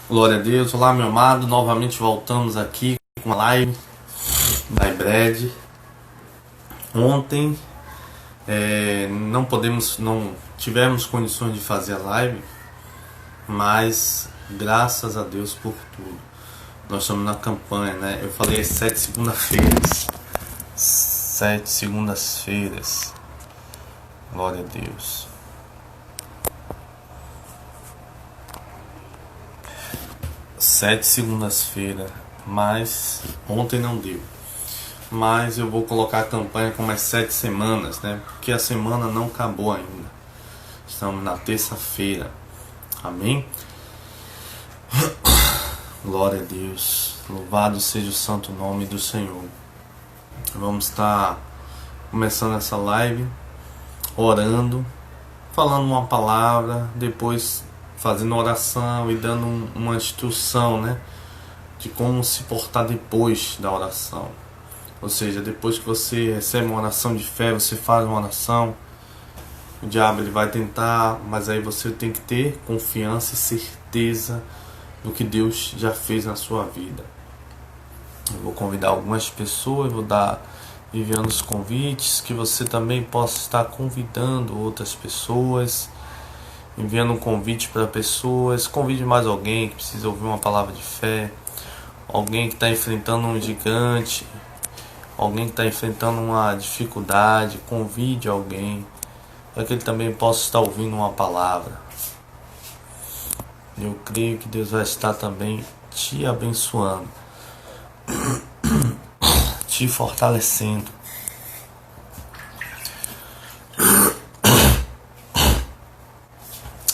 Glória a Deus. Olá, meu amado. Novamente voltamos aqui com a live da iBread. Ontem não tivemos condições de fazer a live, mas graças a Deus por tudo. Nós estamos na campanha, né? Eu falei as 7 segundas-feiras. 7 segundas-feiras. Glória a Deus. 7 segundas-feiras, mas ontem não deu. Mas eu vou colocar a campanha com mais 7 semanas, né? Porque a semana não acabou ainda. Estamos na terça-feira. Amém? Glória a Deus. Louvado seja o santo nome do Senhor. Vamos estar começando essa live orando, falando uma palavra, depois fazendo oração e dando uma instrução, né, de como se portar depois da oração. Ou seja, depois que você recebe uma oração de fé, você faz uma oração, o diabo ele vai tentar, mas aí você tem que ter confiança e certeza do que Deus já fez na sua vida. Eu vou convidar algumas pessoas, vou dar enviando os convites, que você também possa estar convidando outras pessoas, enviando um convite para pessoas. Convide mais alguém que precisa ouvir uma palavra de fé, alguém que está enfrentando um gigante, alguém que está enfrentando uma dificuldade. Convide alguém para que ele também possa estar ouvindo uma palavra. Eu creio que Deus vai estar também te abençoando, te fortalecendo.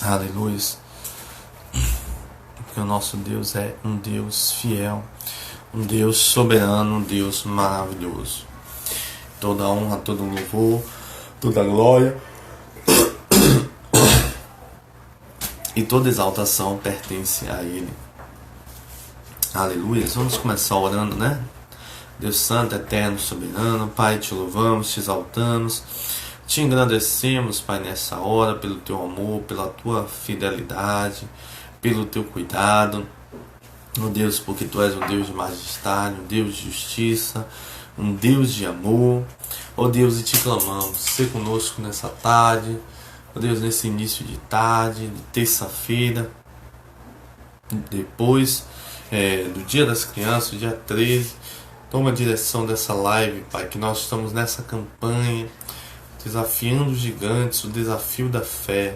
Aleluia. Porque o nosso Deus é um Deus fiel, um Deus soberano, um Deus maravilhoso. Toda honra, todo louvor, toda glória e toda exaltação pertence a Ele. Aleluia. Vamos começar orando, né? Deus santo, eterno, soberano, Pai, te louvamos, te exaltamos, te engrandecemos, Pai, nessa hora, pelo teu amor, pela tua fidelidade, pelo teu cuidado. Oh Deus, porque tu és um Deus de majestade, um Deus de justiça, um Deus de amor. Oh Deus, e te clamamos, sê conosco nessa tarde, oh Deus, nesse início de tarde, de terça-feira, depois do Dia das Crianças, dia 13. Toma a direção dessa live, Pai, que nós estamos nessa campanha, desafiando os gigantes, o desafio da fé.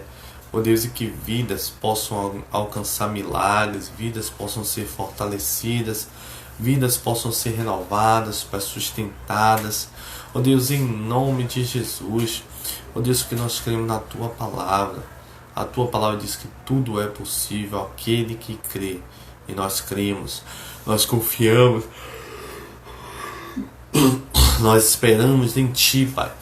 Oh Deus, e que vidas possam alcançar milagres, vidas possam ser fortalecidas, vidas possam ser renovadas, Pai, sustentadas. Oh Deus, em nome de Jesus. Oh Deus, que nós cremos na Tua Palavra. A Tua Palavra diz que tudo é possível àquele que crê. E nós cremos, nós confiamos, nós esperamos em Ti, Pai.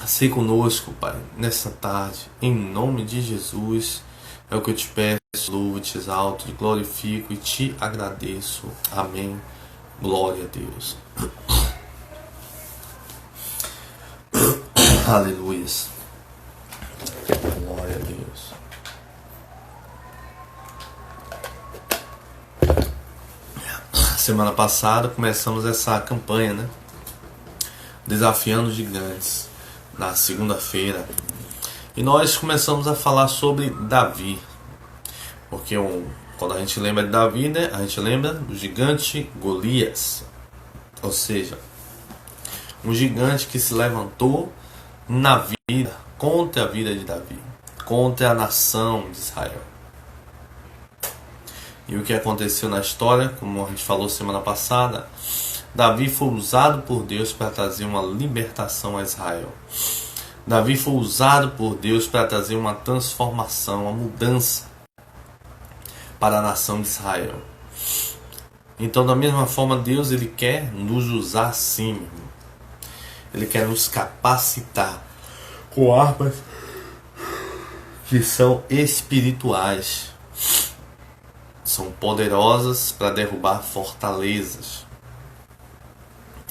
Sê conosco, Pai, nessa tarde, em nome de Jesus. É o que eu te peço, louvo, te exalto, te glorifico e te agradeço. Amém. Glória a Deus. Aleluia. Glória a Deus. Semana passada começamos essa campanha, né? Desafiando os gigantes, na segunda-feira. E nós começamos a falar sobre Davi. Porque quando a gente lembra de Davi, né, a gente lembra do gigante Golias. Ou seja, um gigante que se levantou na vida, contra a vida de Davi, contra a nação de Israel. E o que aconteceu na história, como a gente falou semana passada, Davi foi usado por Deus para trazer uma libertação a Israel. Davi foi usado por Deus para trazer uma transformação, uma mudança para a nação de Israel. Então, da mesma forma, Deus ele quer nos usar sim, meu irmão. Ele quer nos capacitar com armas que são espirituais. São poderosas para derrubar fortalezas.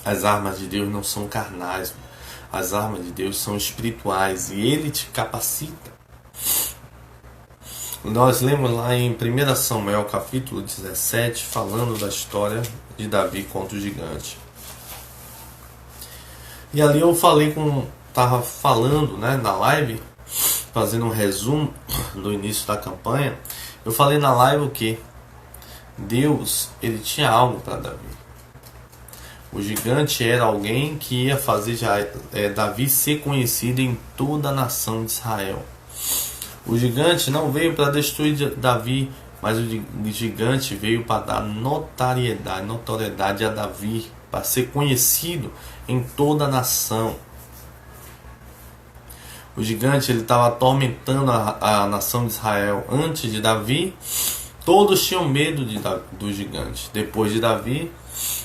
As armas de Deus não são carnais. As armas de Deus são espirituais. E Ele te capacita. Nós lemos lá em 1 Samuel capítulo 17, falando da história de Davi contra o gigante. E ali eu estava falando, né, na live, fazendo um resumo do início da campanha. Eu falei na live o que? Deus, ele tinha algo para Davi. O gigante era alguém que ia fazer Davi ser conhecido em toda a nação de Israel. O gigante não veio para destruir Davi, mas o gigante veio para dar notoriedade a Davi, para ser conhecido em toda a nação. O gigante estava atormentando a nação de Israel antes de Davi. Todos tinham medo do gigante. Depois de Davi,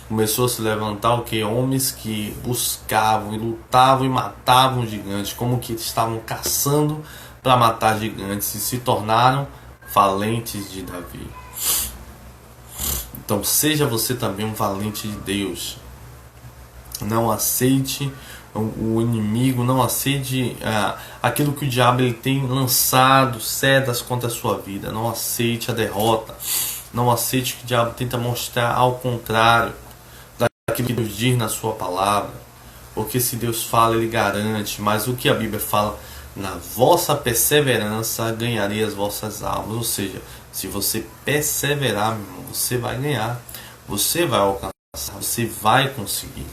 começou a se levantar homens que buscavam e lutavam e matavam gigantes, como que estavam caçando para matar gigantes, e se tornaram valentes de Davi. Então seja você também um valente de Deus. Não aceite o inimigo, não aceite aquilo que o diabo ele tem lançado, setas contra a sua vida. Não aceite a derrota. Não aceite que o diabo tenta mostrar ao contrário daquilo que Deus diz na sua palavra. Porque se Deus fala, ele garante. Mas o que a Bíblia fala: na vossa perseverança ganharei as vossas almas. Ou seja, se você perseverar, meu irmão, você vai ganhar. Você vai alcançar, você vai conseguir.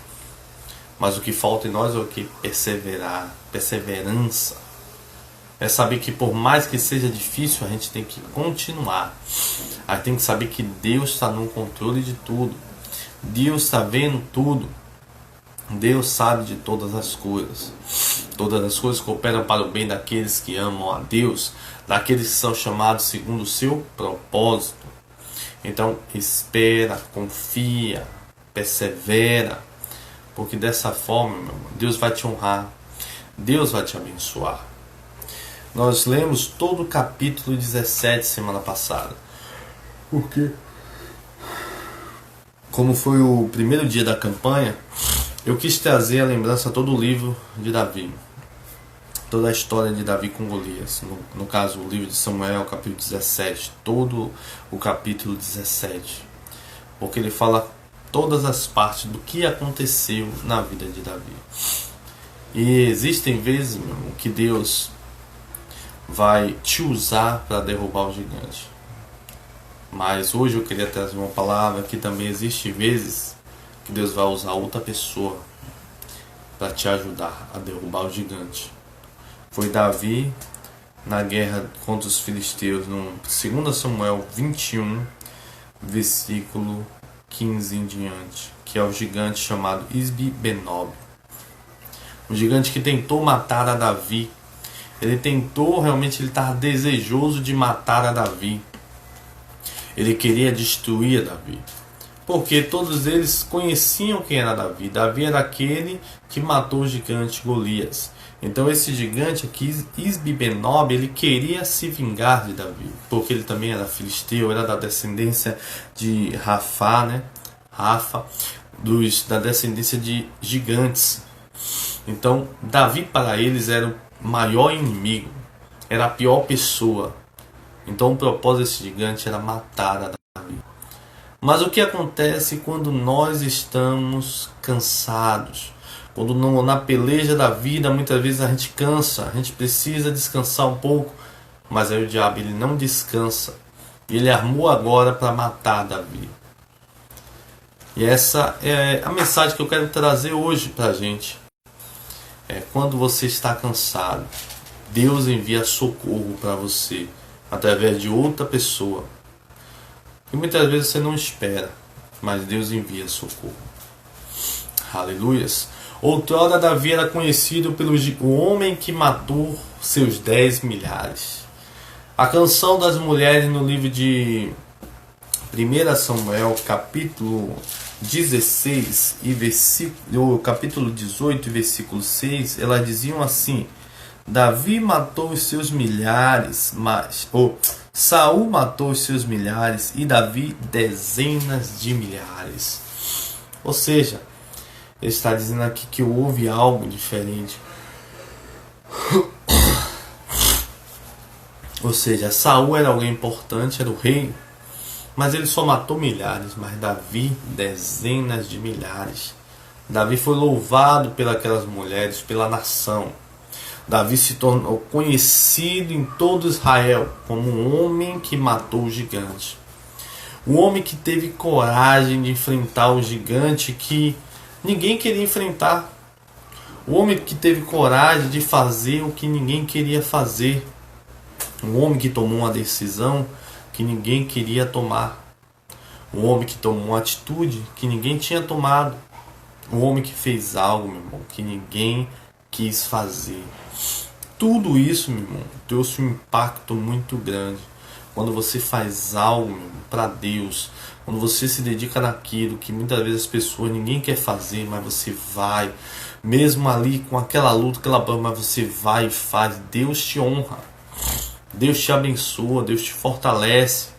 Mas o que falta em nós é o que? Perseverar. Perseverança. É saber que por mais que seja difícil, a gente tem que continuar. A gente tem que saber que Deus está no controle de tudo. Deus está vendo tudo. Deus sabe de todas as coisas. Todas as coisas cooperam para o bem daqueles que amam a Deus, daqueles que são chamados segundo o seu propósito. Então espera, confia, persevera, porque dessa forma, meu irmão, Deus vai te honrar, Deus vai te abençoar. Nós lemos todo o capítulo 17 semana passada. Por quê? Como foi o primeiro dia da campanha, eu quis trazer a lembrança todo o livro de Davi. Toda a história de Davi com Golias. No caso, o livro de Samuel, capítulo 17. Todo o capítulo 17. Porque ele fala todas as partes do que aconteceu na vida de Davi. E existem vezes, meu irmão, que Deus vai te usar para derrubar o gigante. Mas hoje eu queria trazer uma palavra que também existe vezes que Deus vai usar outra pessoa para te ajudar a derrubar o gigante. Foi Davi na guerra contra os filisteus, no 2 Samuel 21, versículo 15 em diante, que é o gigante chamado Isbi-Benob. O gigante que tentou matar a Davi. Ele estava desejoso de matar a Davi. Ele queria destruir a Davi. Porque todos eles conheciam quem era Davi. Davi era aquele que matou o gigante Golias. Então esse gigante aqui, Isbi-Benob, ele queria se vingar de Davi. Porque ele também era filisteu, era da descendência de Rafa, né? Da descendência de gigantes. Então Davi para eles era o maior inimigo. Era a pior pessoa. Então o propósito desse gigante era matar a Davi. Mas o que acontece quando nós estamos cansados? Quando na peleja da vida, muitas vezes a gente cansa, a gente precisa descansar um pouco. Mas aí o diabo ele não descansa. Ele armou agora para matar Davi. E essa é a mensagem que eu quero trazer hoje para a gente. Quando você está cansado, Deus envia socorro para você através de outra pessoa. E muitas vezes você não espera, mas Deus envia socorro. Aleluias. Outrora Davi era conhecido pelo homem que matou seus 10 milhares. A canção das mulheres no livro de 1 Samuel, capítulo 16 e capítulo 18 e versículo 6, elas diziam assim: Davi matou os seus milhares, Saul matou os seus milhares e Davi dezenas de milhares. Ou seja, ele está dizendo aqui que houve algo diferente. Ou seja, Saul era alguém importante, era o rei, mas ele só matou milhares, mas Davi, dezenas de milhares. Davi foi louvado pelas mulheres, pela nação. Davi se tornou conhecido em todo Israel como um homem que matou o gigante. O homem que teve coragem de enfrentar o gigante que ninguém queria enfrentar. O homem que teve coragem de fazer o que ninguém queria fazer. Um homem que tomou uma decisão que ninguém queria tomar. Um homem que tomou uma atitude que ninguém tinha tomado. Um homem que fez algo, meu irmão, que ninguém quis fazer. Tudo isso, meu irmão, trouxe um impacto muito grande. Quando você faz algo para Deus, quando você se dedica naquilo que muitas vezes as pessoas ninguém quer fazer, mas você vai, mesmo ali com aquela luta, aquela barra, mas você vai e faz. Deus te honra, Deus te abençoa, Deus te fortalece.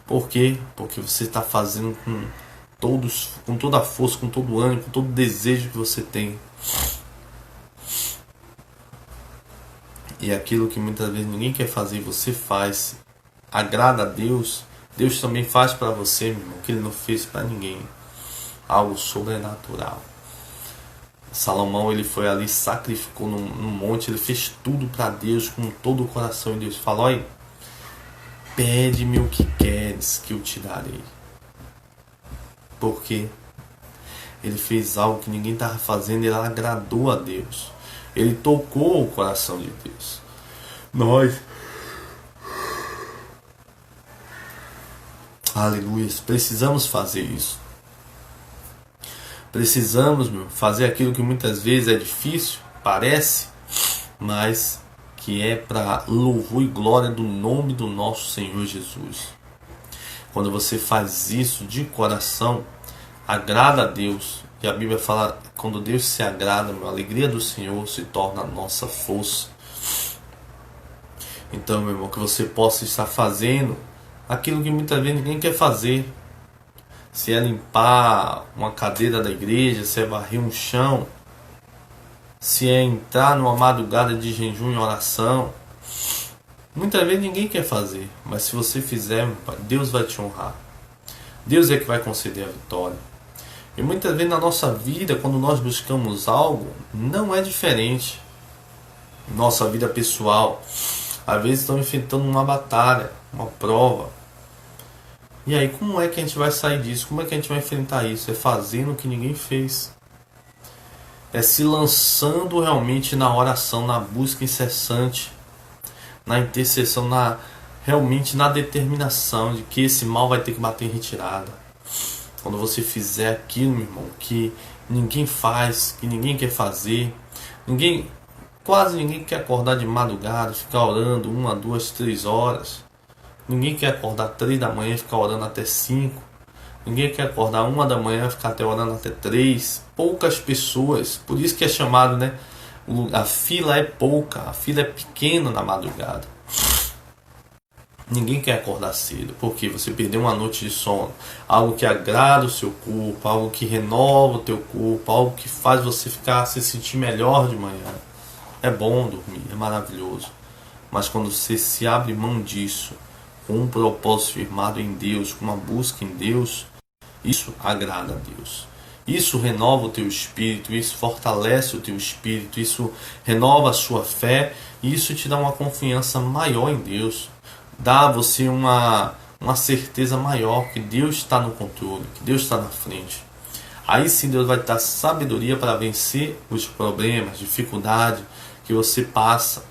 Por quê? Porque você está fazendo com toda a força, com todo o ânimo, com todo o desejo que você tem. E aquilo que muitas vezes ninguém quer fazer, você faz, agrada a Deus, Deus também faz para você, meu irmão, que Ele não fez para ninguém. Algo sobrenatural. Salomão, ele foi ali, sacrificou num monte, ele fez tudo para Deus com todo o coração. E Deus falou: olha, pede-me o que queres que eu te darei. Porque ele fez algo que ninguém estava fazendo, ele agradou a Deus. Ele tocou o coração de Deus. Nós, aleluia, precisamos fazer isso. Precisamos, fazer aquilo que muitas vezes é difícil, parece, mas que é para louvor e glória do nome do nosso Senhor Jesus. Quando você faz isso de coração, agrada a Deus. E a Bíblia fala, quando Deus se agrada, a alegria do Senhor se torna a nossa força. Então, meu irmão, que você possa estar fazendo aquilo que muitas vezes ninguém quer fazer. Se é limpar uma cadeira da igreja, se é varrer um chão, se é entrar numa madrugada de jejum e oração. Muitas vezes ninguém quer fazer, mas se você fizer, Deus vai te honrar. Deus é que vai conceder a vitória. E muitas vezes na nossa vida, quando nós buscamos algo, não é diferente. Nossa vida pessoal, às vezes estamos enfrentando uma batalha, uma prova. E aí, como é que a gente vai sair disso? Como é que a gente vai enfrentar isso? É fazendo o que ninguém fez. É se lançando realmente na oração, na busca incessante, na intercessão, realmente na determinação de que esse mal vai ter que bater em retirada. Quando você fizer aquilo, meu irmão, que ninguém faz, que ninguém quer fazer, quase ninguém quer acordar de madrugada, ficar orando 1, 2, 3 horas. Ninguém quer acordar 3 da manhã e ficar orando até 5. Ninguém quer acordar 1 da manhã e ficar até orando até 3. Poucas pessoas, por isso que é chamado, né? A fila é pouca, a fila é pequena na madrugada. Ninguém quer acordar cedo, porque você perdeu uma noite de sono. Algo que agrada o seu corpo, algo que renova o teu corpo, algo que faz você se sentir melhor de manhã. É bom dormir, é maravilhoso. Mas quando você se abre mão disso, com um propósito firmado em Deus, com uma busca em Deus, isso agrada a Deus. Isso renova o teu espírito, isso fortalece o teu espírito, isso renova a sua fé, e isso te dá uma confiança maior em Deus. Dá a você uma certeza maior que Deus está no controle, que Deus está na frente. Aí sim Deus vai te dar sabedoria para vencer os problemas, dificuldade que você passa.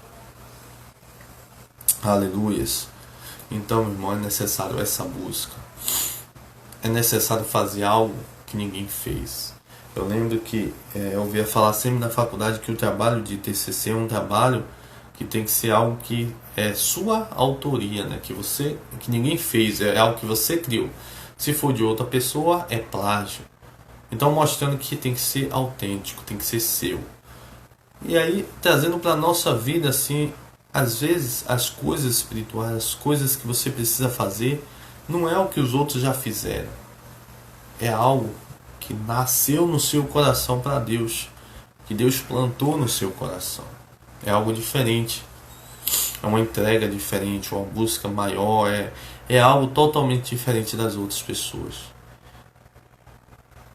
Aleluias. Então, meu irmão, é necessário essa busca. É necessário fazer algo que ninguém fez. Eu lembro que eu ouvia falar sempre na faculdade que o trabalho de TCC é um trabalho que tem que ser algo que é sua autoria, né? Que ninguém fez, é algo que você criou. Se for de outra pessoa, é plágio. Então, mostrando que tem que ser autêntico, tem que ser seu. E aí, trazendo para a nossa vida, assim, às vezes as coisas espirituais, as coisas que você precisa fazer, não é o que os outros já fizeram. É algo que nasceu no seu coração para Deus, que Deus plantou no seu coração. É algo diferente. é uma entrega diferente, uma busca maior, é algo totalmente diferente das outras pessoas.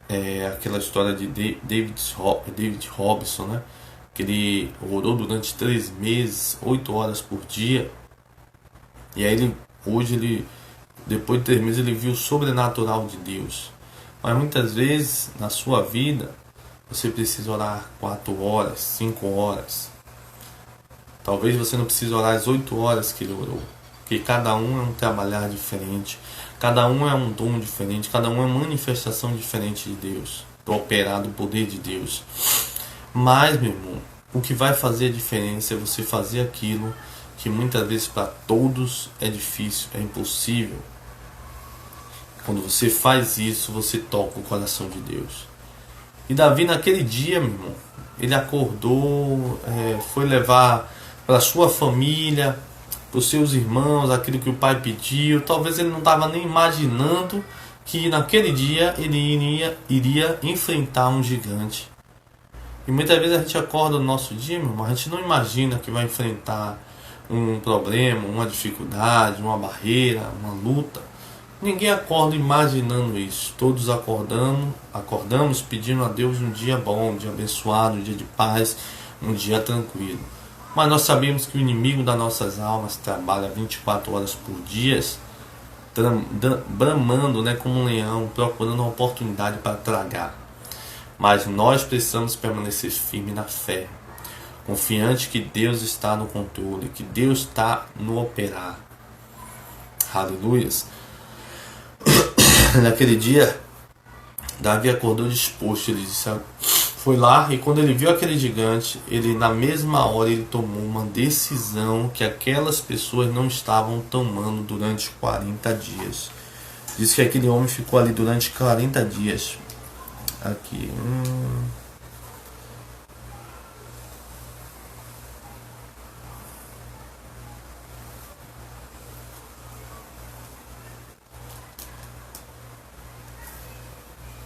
É aquela história de David Robson, né? Que ele orou durante 3 meses, 8 horas por dia. E aí hoje depois de 3 meses, ele viu o sobrenatural de Deus. Mas muitas vezes na sua vida você precisa orar 4 horas, 5 horas. Talvez você não precise orar as 8 horas que ele orou. Porque cada um é um trabalhar diferente. Cada um é um dom diferente. Cada um é uma manifestação diferente de Deus. Do operar do poder de Deus. Mas, meu irmão, o que vai fazer a diferença é você fazer aquilo que muitas vezes para todos é difícil, é impossível. Quando você faz isso, você toca o coração de Deus. E Davi naquele dia, meu irmão, ele acordou, foi levar para sua família, para os seus irmãos, aquilo que o pai pediu. Talvez ele não estava nem imaginando que naquele dia ele iria enfrentar um gigante. E muitas vezes a gente acorda no nosso dia, meu irmão, a gente não imagina que vai enfrentar um problema, uma dificuldade, uma barreira, uma luta. Ninguém acorda imaginando isso. Todos acordamos pedindo a Deus um dia bom, um dia abençoado, um dia de paz, um dia tranquilo. Mas nós sabemos que o inimigo das nossas almas trabalha 24 horas por dia, bramando, né, como um leão, procurando uma oportunidade para tragar. Mas nós precisamos permanecer firmes na fé, confiante que Deus está no controle, que Deus está no operar. Aleluias. Naquele dia, Davi acordou disposto. Ele foi lá, e quando ele viu aquele gigante, ele na mesma hora ele tomou uma decisão que aquelas pessoas não estavam tomando durante 40 dias. Diz que aquele homem ficou ali durante 40 dias. Aqui.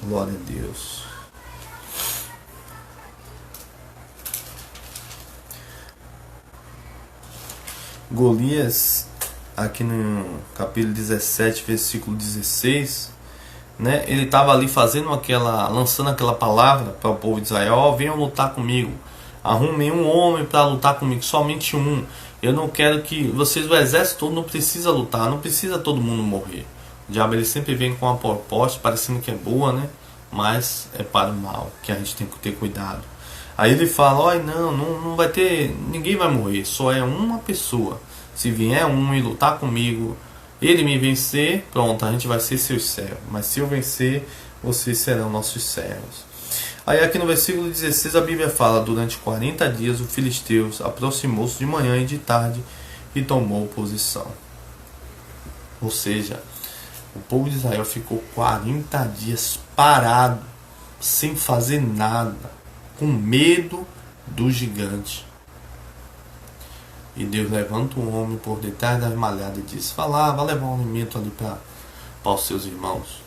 Glória a Deus. Golias, aqui no capítulo 17, versículo 16, né? Ele estava ali lançando aquela palavra para o povo de Israel: venham lutar comigo, arrumem um homem para lutar comigo, somente um. Eu não quero que vocês, o exército todo, não precisa lutar, não precisa todo mundo morrer. O diabo ele sempre vem com uma proposta parecendo que é boa, né? Mas é para o mal, que a gente tem que ter cuidado. Aí ele fala: olha, não vai ter, ninguém vai morrer, só é uma pessoa. Se vier um e lutar comigo, ele me vencer, pronto, a gente vai ser seus servos. Mas se eu vencer, vocês serão nossos servos. Aí aqui no versículo 16 a Bíblia fala: durante 40 dias o filisteu aproximou-se de manhã e de tarde e tomou posição. Ou seja, o povo de Israel ficou 40 dias parado, sem fazer nada, com medo do gigante. E Deus levanta um homem por detrás das malhadas e diz: vai levar um alimento ali para os seus irmãos.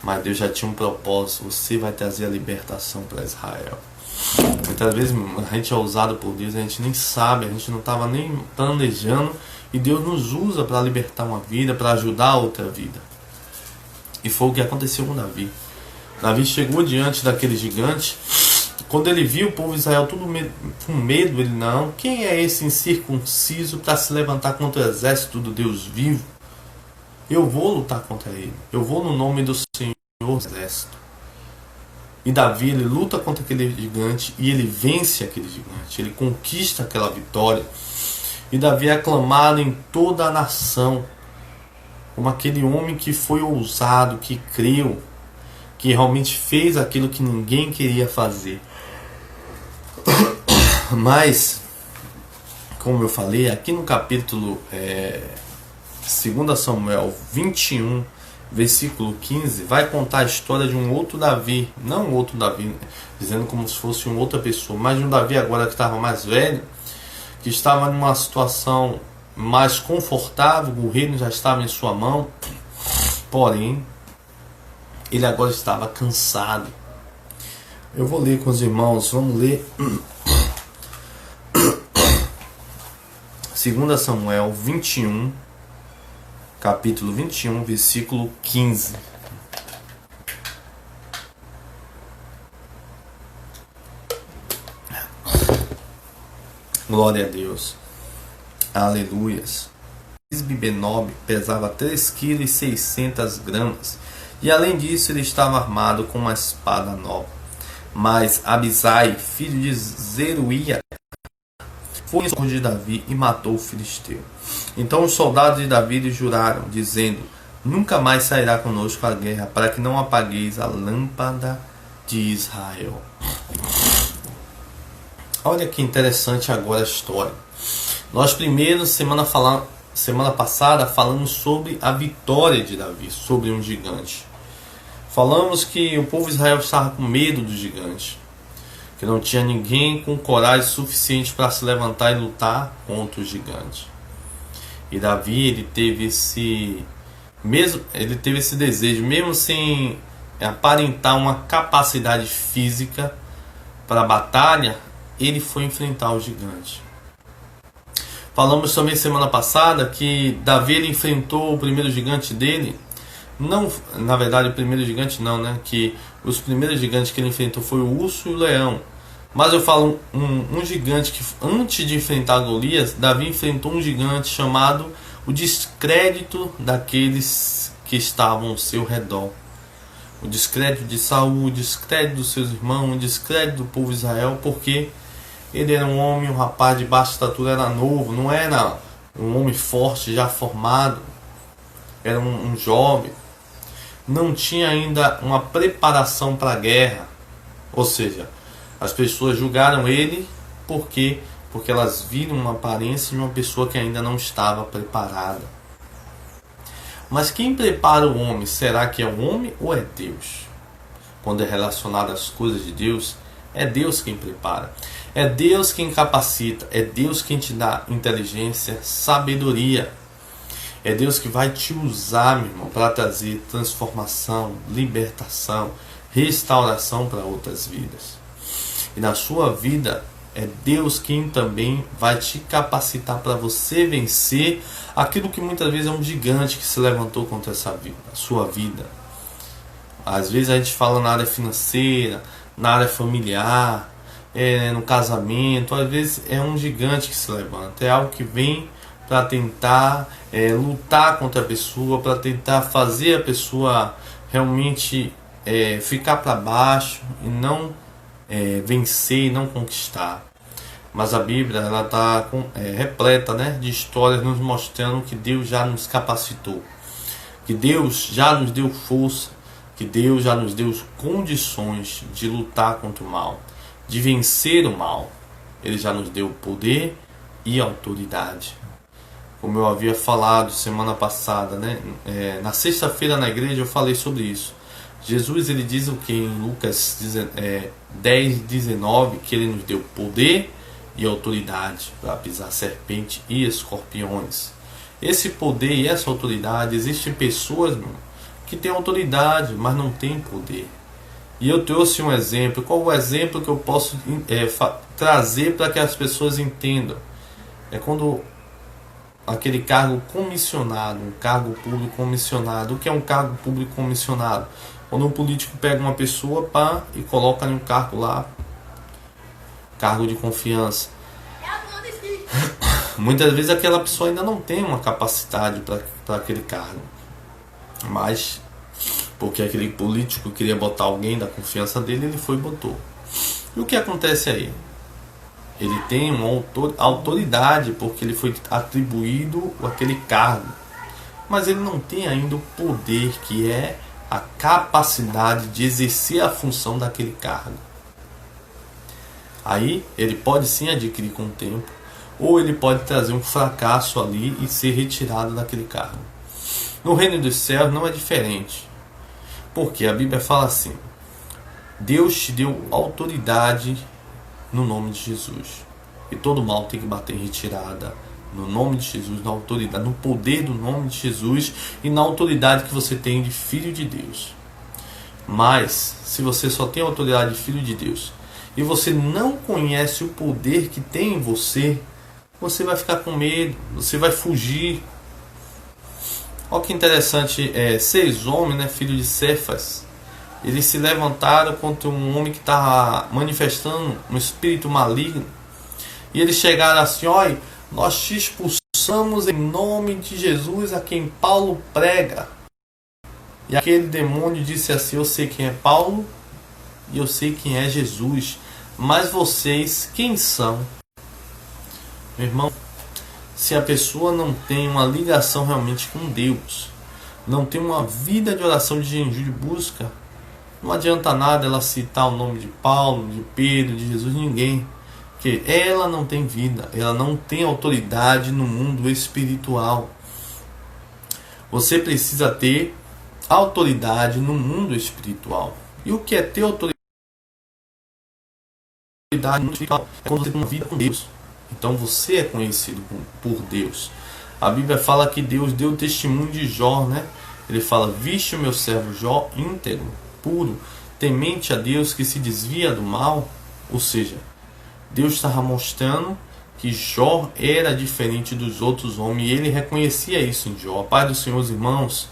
Mas Deus já tinha um propósito: você vai trazer a libertação para Israel. Muitas vezes a gente é usado por Deus, a gente nem sabe, a gente não estava nem planejando, e Deus nos usa para libertar uma vida, para ajudar a outra vida. E foi o que aconteceu com Davi. Davi chegou diante daquele gigante. Quando ele viu o povo de Israel tudo com medo, ele: não, quem é esse incircunciso para se levantar contra o exército do Deus vivo? Eu vou lutar contra ele. Eu vou no nome do Senhor do exército. E Davi, ele luta contra aquele gigante e ele vence aquele gigante. Ele conquista aquela vitória. E Davi é aclamado em toda a nação como aquele homem que foi ousado, que creu, que realmente fez aquilo que ninguém queria fazer. Mas, como eu falei, aqui no capítulo 2 Samuel 21, versículo 15, vai contar a história de um outro Davi. Não um outro Davi, dizendo como se fosse uma outra pessoa, mas de um Davi agora que estava mais velho, que estava numa situação mais confortável, o reino já estava em sua mão, porém, ele agora estava cansado. Eu vou ler com os irmãos, vamos ler 2 Samuel 21, capítulo 21, versículo 15. Glória a Deus. Aleluias. Benob pesava 3,6 kg, e além disso ele estava armado com uma espada nova. Mas Abisai, filho de Zeruia, foi em de Davi e matou o filisteu. Então os soldados de Davi lhe juraram, dizendo: nunca mais sairá conosco a guerra, para que não apagueis a lâmpada de Israel. Olha que interessante agora a história. Nós primeiro, semana passada, falamos sobre a vitória de Davi sobre um gigante. Falamos que o povo de Israel estava com medo do gigante, que não tinha ninguém com coragem suficiente para se levantar e lutar contra o gigante. E Davi, ele teve esse desejo, mesmo sem aparentar uma capacidade física para a batalha, ele foi enfrentar o gigante. Falamos também semana passada que Davi ele enfrentou o primeiro gigante dele. Não, na verdade o primeiro gigante não, né? Que os primeiros gigantes que ele enfrentou foi o urso e o leão. Mas eu falo um gigante que antes de enfrentar Golias, Davi enfrentou um gigante chamado o descrédito daqueles que estavam ao seu redor. O descrédito de Saul, o descrédito dos seus irmãos, o descrédito do povo de Israel, porque ele era um homem, um rapaz de baixa estatura, era novo, não era um homem forte, já formado, era um jovem, não tinha ainda uma preparação para a guerra. Ou seja, as pessoas julgaram ele porque elas viram uma aparência de uma pessoa que ainda não estava preparada. Mas quem prepara o homem, será que é o homem ou é Deus? Quando é relacionado às coisas de Deus, é Deus quem prepara. É Deus quem capacita. É Deus quem te dá inteligência, sabedoria. É Deus que vai te usar, meu irmão, para trazer transformação, libertação, restauração para outras vidas. E na sua vida, é Deus quem também vai te capacitar para você vencer aquilo que muitas vezes é um gigante que se levantou contra essa vida, a sua vida. Às vezes a gente fala na área financeira, na área familiar, no casamento. Às vezes é um gigante que se levanta, é algo que vem para tentar lutar contra a pessoa, para tentar fazer a pessoa realmente ficar para baixo e não vencer e não conquistar. Mas a Bíblia ela está repleta, né, de histórias nos mostrando que Deus já nos capacitou, que Deus já nos deu força, que Deus já nos deu condições de lutar contra o mal, de vencer o mal. Ele já nos deu poder e autoridade. Como eu havia falado semana passada, né? Na sexta-feira na igreja eu falei sobre isso. Jesus ele diz o que em Lucas 10:19, que ele nos deu poder e autoridade para pisar serpente e escorpiões. Esse poder e essa autoridade, existem pessoas, meu, que têm autoridade, mas não têm poder. E eu trouxe um exemplo. Qual o exemplo que eu posso trazer para que as pessoas entendam? É quando aquele cargo comissionado, um cargo público comissionado. O que é um cargo público comissionado? Quando um político pega uma pessoa e coloca em um cargo lá, cargo de confiança. Muitas vezes aquela pessoa ainda não tem uma capacidade para aquele cargo, mas porque aquele político queria botar alguém da confiança dele, ele foi e botou. E o que acontece aí? Ele tem uma autoridade porque ele foi atribuído aquele cargo, mas ele não tem ainda o poder, que é a capacidade de exercer a função daquele cargo. Aí ele pode sim adquirir com o tempo, ou ele pode trazer um fracasso ali e ser retirado daquele cargo. No reino dos céus não é diferente, porque a Bíblia fala assim: Deus te deu autoridade no nome de Jesus, e todo mal tem que bater em retirada no nome de Jesus, na autoridade, no poder do nome de Jesus e na autoridade que você tem de filho de Deus. Mas se você só tem a autoridade de filho de Deus e você não conhece o poder que tem em você, você vai ficar com medo, você vai fugir. Olha que interessante, 6 homens, né, filho de Cefas, eles se levantaram contra um homem que estava manifestando um espírito maligno. E eles chegaram assim: olha, nós te expulsamos em nome de Jesus a quem Paulo prega. E aquele demônio disse assim: eu sei quem é Paulo e eu sei quem é Jesus, mas vocês quem são? Meu irmão, se a pessoa não tem uma ligação realmente com Deus, não tem uma vida de oração, de jejum, de busca, não adianta nada ela citar o nome de Paulo, de Pedro, de Jesus, ninguém. Porque ela não tem vida, ela não tem autoridade no mundo espiritual. Você precisa ter autoridade no mundo espiritual. E o que é ter autoridade no mundo espiritual? É quando você tem uma vida com Deus. Então você é conhecido por Deus. A Bíblia fala que Deus deu testemunho de Jó, né? Ele fala: viste o meu servo Jó íntegro, puro, temente a Deus, que se desvia do mal. Ou seja, Deus estava mostrando que Jó era diferente dos outros homens, e ele reconhecia isso em Jó. A paz do Senhor, irmãos.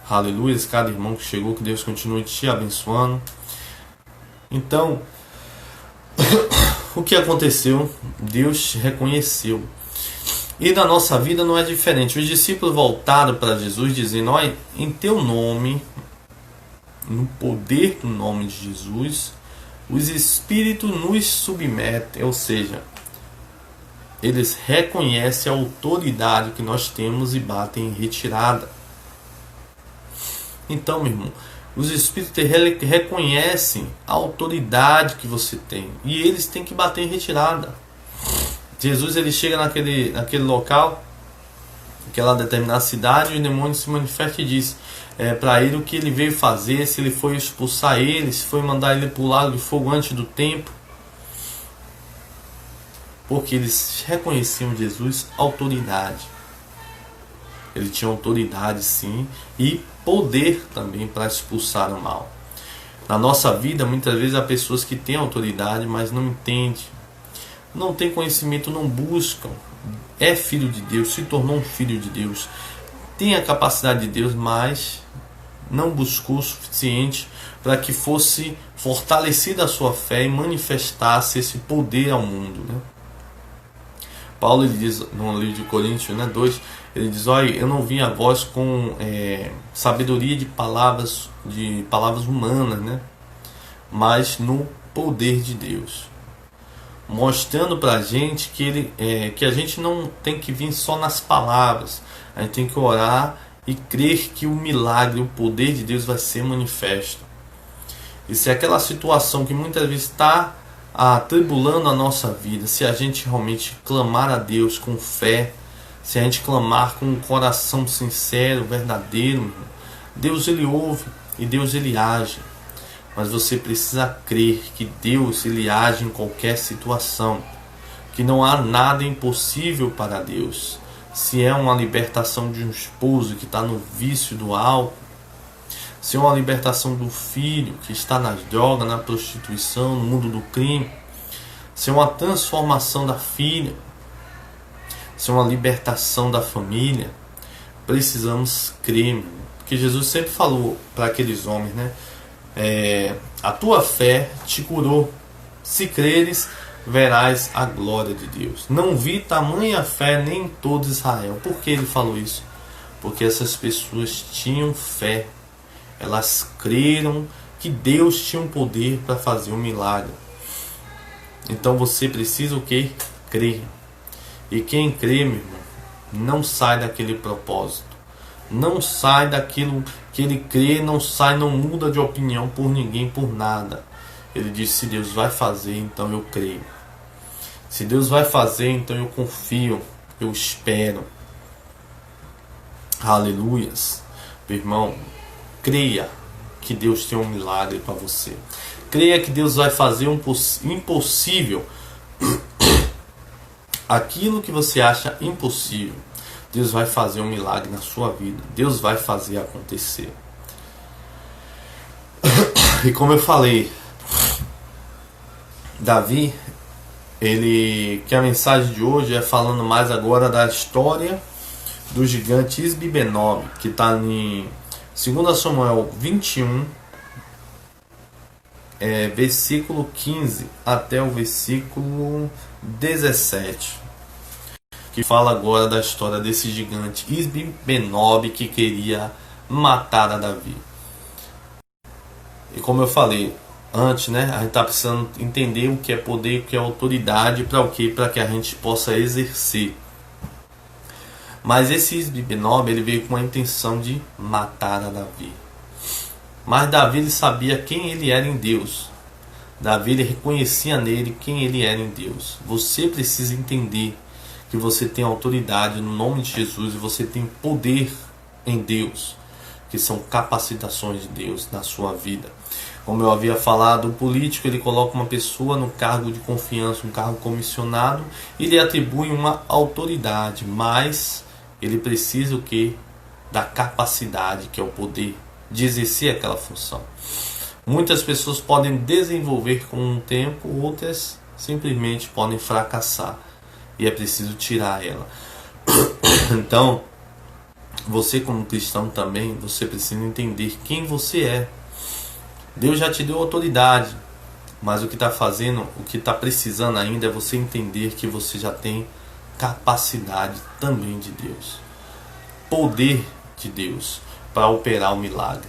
Aleluia, cada irmão que chegou, que Deus continue te abençoando. Então, o que aconteceu? Deus reconheceu. E na nossa vida não é diferente. Os discípulos voltaram para Jesus dizendo: olha, em teu nome, no poder do nome de Jesus, os espíritos nos submetem. Ou seja, eles reconhecem a autoridade que nós temos e batem em retirada. Então, meu irmão, os espíritos reconhecem a autoridade que você tem e eles têm que bater em retirada. Jesus, ele chega naquele local, naquela determinada cidade, e o demônio se manifesta e diz para ele o que ele veio fazer, se ele foi expulsar ele, se foi mandar ele para o lago de fogo antes do tempo. Porque eles reconheciam Jesus autoridade. Ele tinha autoridade, sim, e poder também para expulsar o mal. Na nossa vida, muitas vezes há pessoas que têm autoridade, mas não entendem, não têm conhecimento, não buscam. É filho de Deus, se tornou um filho de Deus, tem a capacidade de Deus, mas não buscou o suficiente para que fosse fortalecida a sua fé e manifestasse esse poder ao mundo, né? Paulo, ele diz no livro de Coríntios, 2, ele diz: olha, eu não vim a vós com sabedoria de palavras humanas, né? Mas no poder de Deus, mostrando para a gente que a gente não tem que vir só nas palavras, a gente tem que orar e crer que o milagre, o poder de Deus vai ser manifesto. E se aquela situação que muitas vezes está atribulando a nossa vida, se a gente realmente clamar a Deus com fé, se a gente clamar com um coração sincero, verdadeiro, Deus, ele ouve e Deus, ele age. Mas você precisa crer que Deus, ele age em qualquer situação, que não há nada impossível para Deus. Se é uma libertação de um esposo que está no vício do álcool, se é uma libertação do filho que está nas drogas, na prostituição, no mundo do crime, se é uma transformação da filha, se é uma libertação da família, precisamos crer, porque Jesus sempre falou para aqueles homens, né? A tua fé te curou, se creres, verás a glória de Deus. Não vi tamanha fé nem em todo Israel. Por que ele falou isso? Porque essas pessoas tinham fé. Elas creram que Deus tinha um poder para fazer um milagre. Então você precisa o quê? Crer. E quem crê, meu irmão, não sai daquele propósito. Não sai daquilo que ele crê, não muda de opinião por ninguém, por nada. Ele diz: se Deus vai fazer, então eu creio. Se Deus vai fazer, então eu confio, eu espero. Aleluias. Meu irmão, creia que Deus tem um milagre para você. Creia que Deus vai fazer um impossível. Aquilo que você acha impossível, Deus vai fazer um milagre na sua vida. Deus vai fazer acontecer. E como eu falei, Davi, que a mensagem de hoje é falando mais agora da história do gigante Isbi-Benob, que está em 2 Samuel 21, versículo 15 até o versículo 17, que fala agora da história desse gigante Isbi-Benob que queria matar a Davi. E como eu falei antes, né, a gente está precisando entender o que é poder, o que é autoridade, para o quê? Para que a gente possa exercer. Mas esse Isbi-Benob, ele veio com a intenção de matar a Davi. Mas Davi, ele sabia quem ele era em Deus. Davi, ele reconhecia nele quem ele era em Deus. Você precisa entender que você tem autoridade no nome de Jesus e você tem poder em Deus, que são capacitações de Deus na sua vida. Como eu havia falado, o político, ele coloca uma pessoa no cargo de confiança, um cargo comissionado, e lhe atribui uma autoridade, mas ele precisa o quê? Da capacidade, que é o poder de exercer aquela função. Muitas pessoas podem desenvolver com um tempo, outras simplesmente podem fracassar, e é preciso tirar ela. Então, você como cristão também, você precisa entender quem você é. Deus já te deu autoridade, mas o que está fazendo, o que está precisando ainda é você entender que você já tem capacidade também de Deus, poder de Deus para operar o milagre,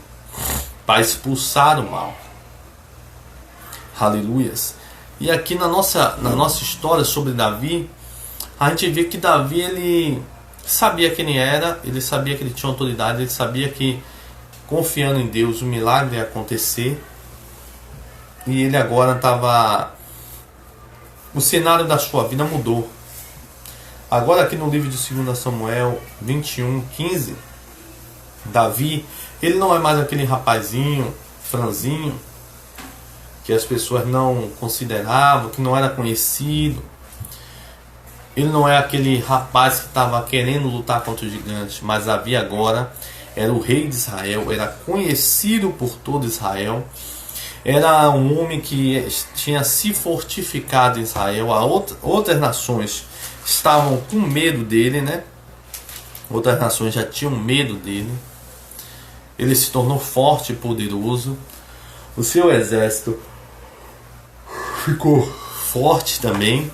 para expulsar o mal. Aleluias. E aqui na nossa história sobre Davi, a gente vê que Davi, ele sabia quem ele era, ele sabia que ele tinha autoridade, ele sabia que confiando em Deus o milagre ia acontecer. E ele agora estava... O cenário da sua vida mudou. Agora aqui no livro de 2 Samuel 21, 15, Davi, ele não é mais aquele rapazinho, franzinho, que as pessoas não consideravam, que não era conhecido. Ele não é aquele rapaz que estava querendo lutar contra o gigante, mas Davi agora era o rei de Israel, era conhecido por todo Israel, era um homem que tinha se fortificado em Israel. Outras nações estavam com medo dele, né? Outras nações já tinham medo dele. Ele se tornou forte e poderoso. O seu exército ficou forte também.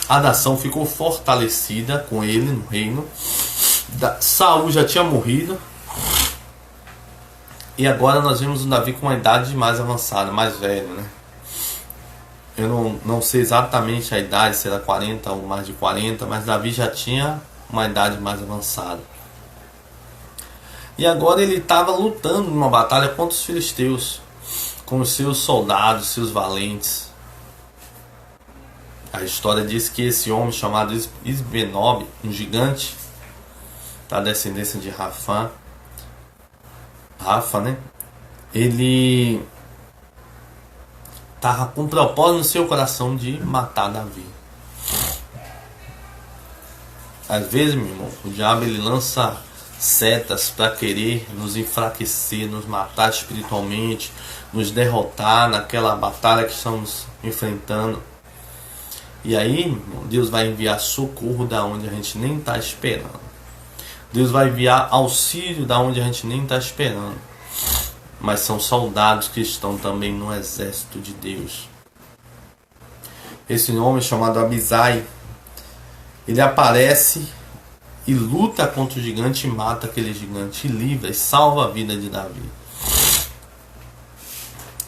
A nação ficou fortalecida com ele no reino. Saul já tinha morrido. E agora nós vemos o Davi com uma idade mais avançada, mais velho, né? Eu não sei exatamente a idade, se era 40 ou mais de 40, mas Davi já tinha uma idade mais avançada. E agora ele estava lutando numa batalha contra os filisteus, com os seus soldados, seus valentes. A história diz que esse homem chamado Isbi-Benob, um gigante, da descendência de Rafa, né? Ele estava com propósito no seu coração de matar Davi. Às vezes, meu irmão, o diabo ele lança setas para querer nos enfraquecer, nos matar espiritualmente, nos derrotar naquela batalha que estamos enfrentando. E aí, Deus vai enviar socorro da onde a gente nem está esperando. Deus vai enviar auxílio da onde a gente nem está esperando. Mas são soldados que estão também no exército de Deus. Esse homem chamado Abisai, ele aparece e luta contra o gigante e mata aquele gigante, e livra e salva a vida de Davi.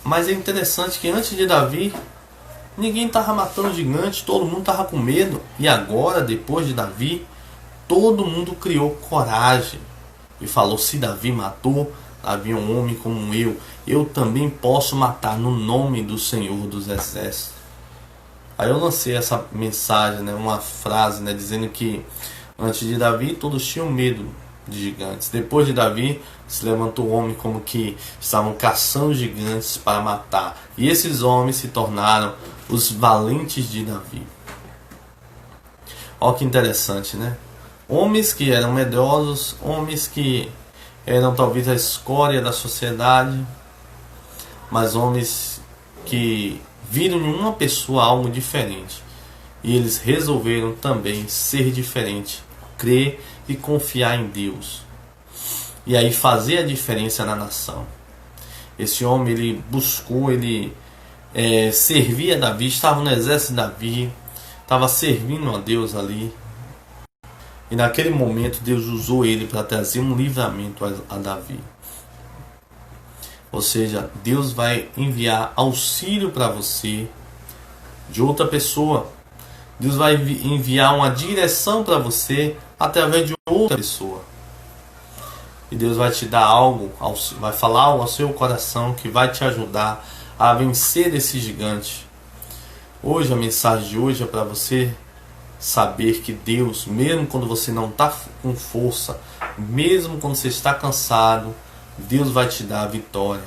Mas é interessante que antes de Davi, ninguém estava matando gigante, todo mundo estava com medo. E agora, depois de Davi, todo mundo criou coragem e falou: se Davi matou, Davi é um homem como eu também posso matar no nome do Senhor dos Exércitos. Aí eu lancei essa mensagem, né, uma frase, né, dizendo que antes de Davi todos tinham medo de gigantes. Depois de Davi se levantou homem como que estavam caçando gigantes para matar. E esses homens se tornaram os valentes de Davi. Olha que interessante, né? Homens que eram medrosos, homens que eram talvez a escória da sociedade, mas homens que viram em uma pessoa algo diferente. E eles resolveram também ser diferente, crer e confiar em Deus. E aí fazer a diferença na nação. Esse homem, ele buscou, ele servia Davi, estava no exército de Davi, estava servindo a Deus ali. E naquele momento Deus usou ele para trazer um livramento a Davi. Ou seja, Deus vai enviar auxílio para você de outra pessoa. Deus vai enviar uma direção para você através de outra pessoa. E Deus vai te dar algo, vai falar algo ao seu coração que vai te ajudar a vencer esse gigante. Hoje, a mensagem de hoje é para você saber que Deus, mesmo quando você não está com força, mesmo quando você está cansado, Deus vai te dar a vitória.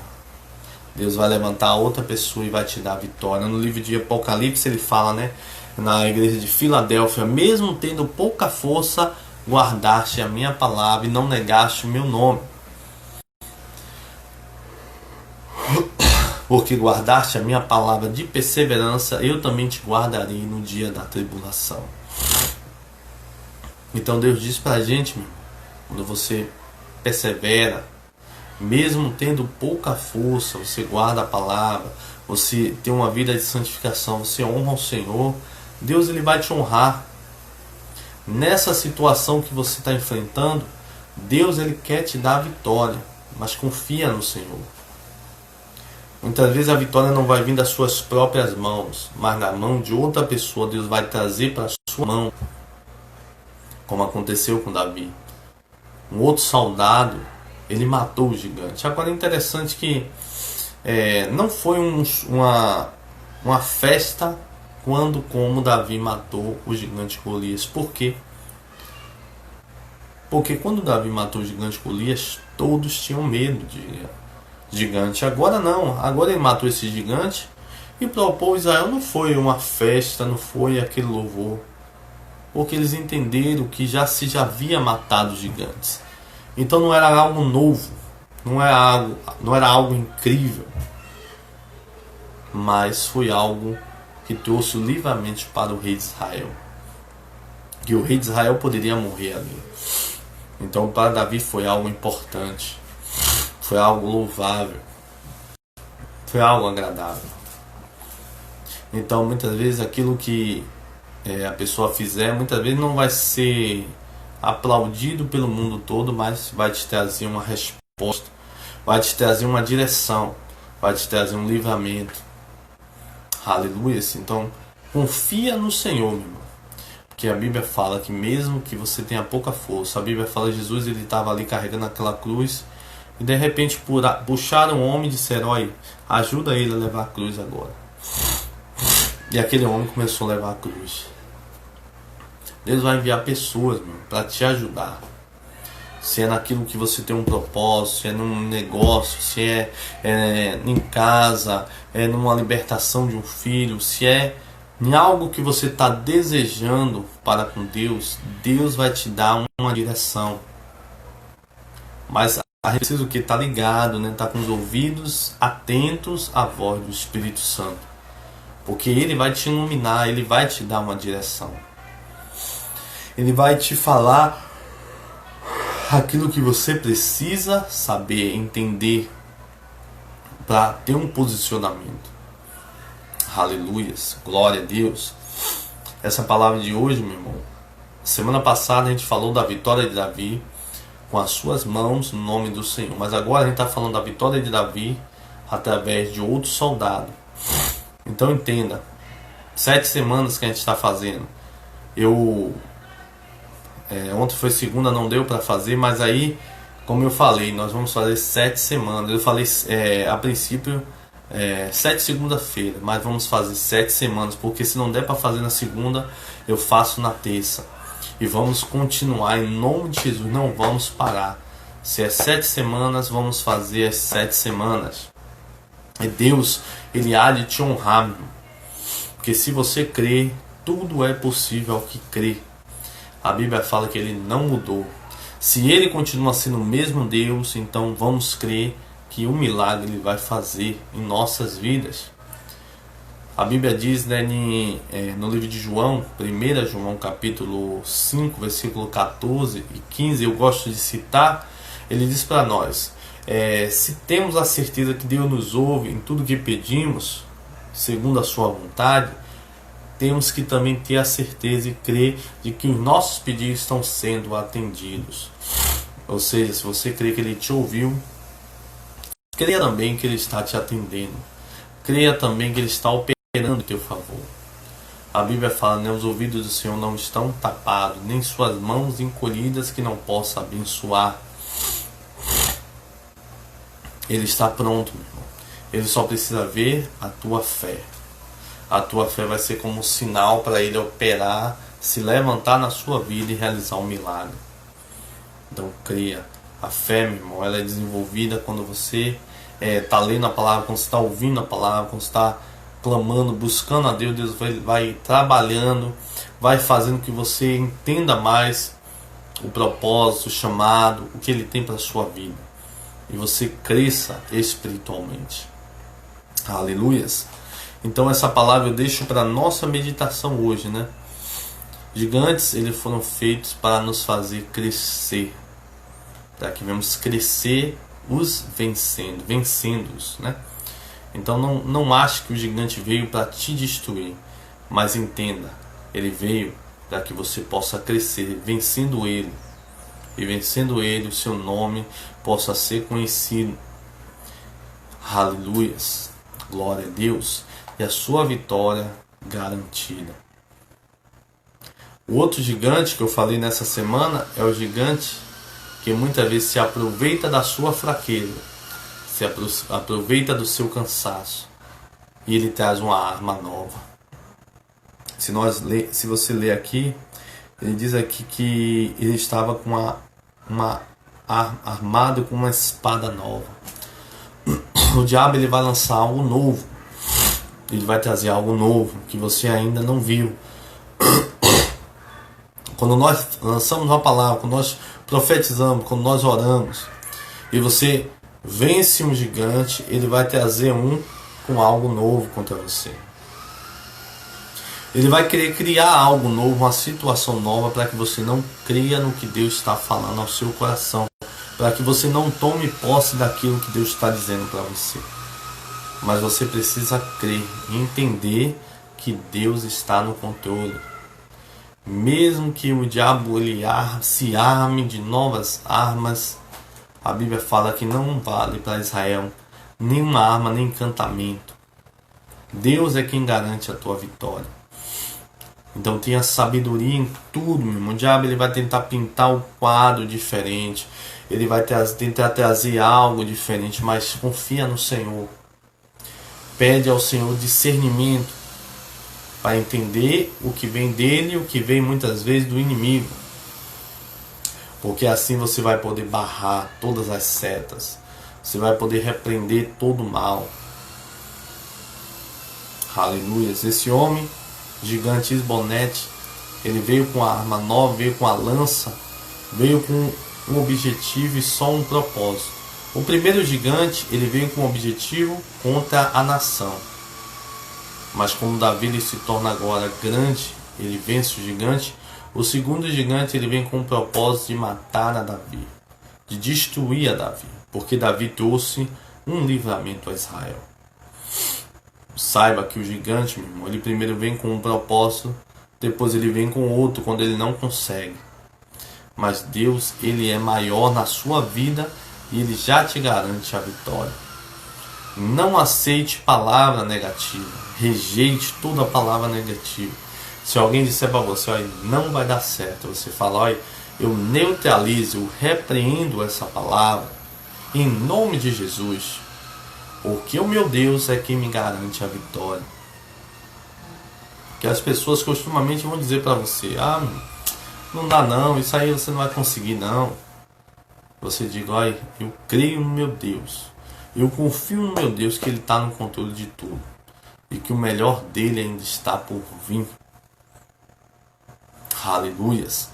Deus vai levantar outra pessoa e vai te dar a vitória. No livro de Apocalipse ele fala, né, na igreja de Filadélfia: mesmo tendo pouca força, guardaste a minha palavra e não negaste o meu nome. Porque guardaste a minha palavra de perseverança, eu também te guardarei no dia da tribulação. Então Deus diz pra gente, meu, quando você persevera, mesmo tendo pouca força, você guarda a palavra, você tem uma vida de santificação, você honra o Senhor, Deus ele vai te honrar. Nessa situação que você está enfrentando, Deus ele quer te dar a vitória, mas confia no Senhor. Muitas vezes a vitória não vai vir das suas próprias mãos, mas da mão de outra pessoa. Deus vai trazer para a sua mão, como aconteceu com Davi. Um outro soldado, ele matou o gigante. Agora é interessante que não foi uma festa como Davi matou o gigante Golias. Por quê? Porque quando Davi matou o gigante Golias, todos tinham medo de gigante. Agora não, agora ele matou esse gigante e para o povo de Israel não foi uma festa, não foi aquele louvor, porque eles entenderam que já havia matado os gigantes. Então não era algo novo, não era algo incrível, mas foi algo que trouxe o livramento para o rei de Israel, que o rei de Israel poderia morrer ali. Então para Davi foi algo importante, foi algo louvável, foi algo agradável. Então muitas vezes aquilo que a pessoa fizer, muitas vezes não vai ser aplaudido pelo mundo todo, mas vai te trazer uma resposta, vai te trazer uma direção, vai te trazer um livramento. Aleluia. Então confia no Senhor, meu irmão. Porque a Bíblia fala que mesmo que você tenha pouca força, a Bíblia fala que Jesus ele estava ali carregando aquela cruz e de repente puxaram um homem e disseram: olha, ajuda ele a levar a cruz agora. E aquele homem começou a levar a cruz. Deus vai enviar pessoas para te ajudar. Se é naquilo que você tem um propósito, se é num negócio, se é em casa, é numa libertação de um filho, se é em algo que você está desejando para com Deus, Deus vai te dar uma direção. Mas a gente precisa estar ligado, né? Tá com os ouvidos atentos à voz do Espírito Santo, porque Ele vai te iluminar, Ele vai te dar uma direção, Ele vai te falar aquilo que você precisa saber, entender, para ter um posicionamento. Aleluias, glória a Deus. Essa palavra de hoje, meu irmão, semana passada a gente falou da vitória de Davi com as suas mãos no nome do Senhor, mas agora a gente está falando da vitória de Davi através de outro soldado. Então entenda, 7 semanas que a gente está fazendo. Ontem foi segunda, não deu para fazer, mas aí, como eu falei, nós vamos fazer 7 semanas. Eu falei a princípio 7 segunda-feira, mas vamos fazer 7 semanas, porque se não der para fazer na segunda, eu faço na terça. E vamos continuar em nome de Jesus, não vamos parar. Se é 7 semanas, vamos fazer as 7 semanas. E Deus, Ele há de te honrar, meu. Porque se você crê, tudo é possível ao que crê. A Bíblia fala que Ele não mudou. Se Ele continua sendo o mesmo Deus, então vamos crer que um milagre Ele vai fazer em nossas vidas. A Bíblia diz, né, no livro de João, 1 João capítulo 5, versículo 14 e 15, eu gosto de citar, ele diz para nós, se temos a certeza que Deus nos ouve em tudo que pedimos, segundo a sua vontade, temos que também ter a certeza e crer de que os nossos pedidos estão sendo atendidos. Ou seja, se você crê que Ele te ouviu, creia também que Ele está te atendendo. Creia também que Ele está operando em teu favor. A Bíblia fala, né, os ouvidos do Senhor não estão tapados, nem suas mãos encolhidas que não possa abençoar. Ele está pronto, meu irmão. Ele só precisa ver a tua fé. A tua fé vai ser como um sinal para Ele operar, se levantar na sua vida e realizar um milagre. Então creia. A fé, meu irmão, ela é desenvolvida quando você está lendo a palavra, quando você está ouvindo a palavra, quando você está clamando, buscando a Deus. Deus vai trabalhando, vai fazendo que você entenda mais o propósito, o chamado, o que Ele tem para a sua vida. E você cresça espiritualmente. Aleluias. Então essa palavra eu deixo para nossa meditação hoje, né? Gigantes, eles foram feitos para nos fazer crescer, para que vamos crescer os vencendo-os, né? Então não ache que o gigante veio para te destruir, mas entenda, ele veio para que você possa crescer, vencendo ele, e vencendo ele, o seu nome possa ser conhecido. Aleluias, glória a Deus, e a sua vitória garantida. O outro gigante que eu falei nessa semana é o gigante que muitas vezes se aproveita da sua fraqueza, se aproveita do seu cansaço, e ele traz uma arma nova. Se você ler aqui, ele diz aqui que ele estava com armado com uma espada nova. O diabo, ele vai lançar algo novo, ele vai trazer algo novo que você ainda não viu. Quando nós lançamos uma palavra, quando nós profetizamos, quando nós oramos, e você vence um gigante, ele vai trazer com algo novo contra você. Ele vai querer criar algo novo, uma situação nova, para que você não creia no que Deus está falando ao seu coração, para que você não tome posse daquilo que Deus está dizendo para você. Mas você precisa crer e entender que Deus está no controle. Mesmo que o diabo se arme de novas armas, a Bíblia fala que não vale para Israel nenhuma arma, nem encantamento. Deus é quem garante a tua vitória. Então tenha sabedoria em tudo, meu irmão. O diabo, ele vai tentar pintar o quadro diferente, ele vai tentar trazer algo diferente, mas confia no Senhor. Pede ao Senhor discernimento para entender o que vem dele e o que vem muitas vezes do inimigo. Porque assim você vai poder barrar todas as setas. Você vai poder repreender todo o mal. Aleluia. Esse homem, gigante Isbonete, ele veio com a arma nova, veio com a lança, veio com um objetivo e só um propósito. O primeiro gigante, ele veio com um objetivo contra a nação. Mas como Davi, ele se torna agora grande, ele vence o gigante. O segundo gigante, ele vem com o propósito de matar a Davi, de destruir a Davi, porque Davi trouxe um livramento a Israel. Saiba que o gigante, meu irmão, ele primeiro vem com um propósito, depois ele vem com outro quando ele não consegue. Mas Deus, ele é maior na sua vida e ele já te garante a vitória. Não aceite palavra negativa, rejeite toda palavra negativa. Se alguém disser para você, olha, não vai dar certo, você fala, olha, eu neutralizo, eu repreendo essa palavra em nome de Jesus, porque o meu Deus é quem me garante a vitória. Que as pessoas costumamente vão dizer para você, não dá não, isso aí você não vai conseguir não. Você diga, olha, eu creio no meu Deus, eu confio no meu Deus que Ele está no controle de tudo e que o melhor dele ainda está por vir. Aleluias.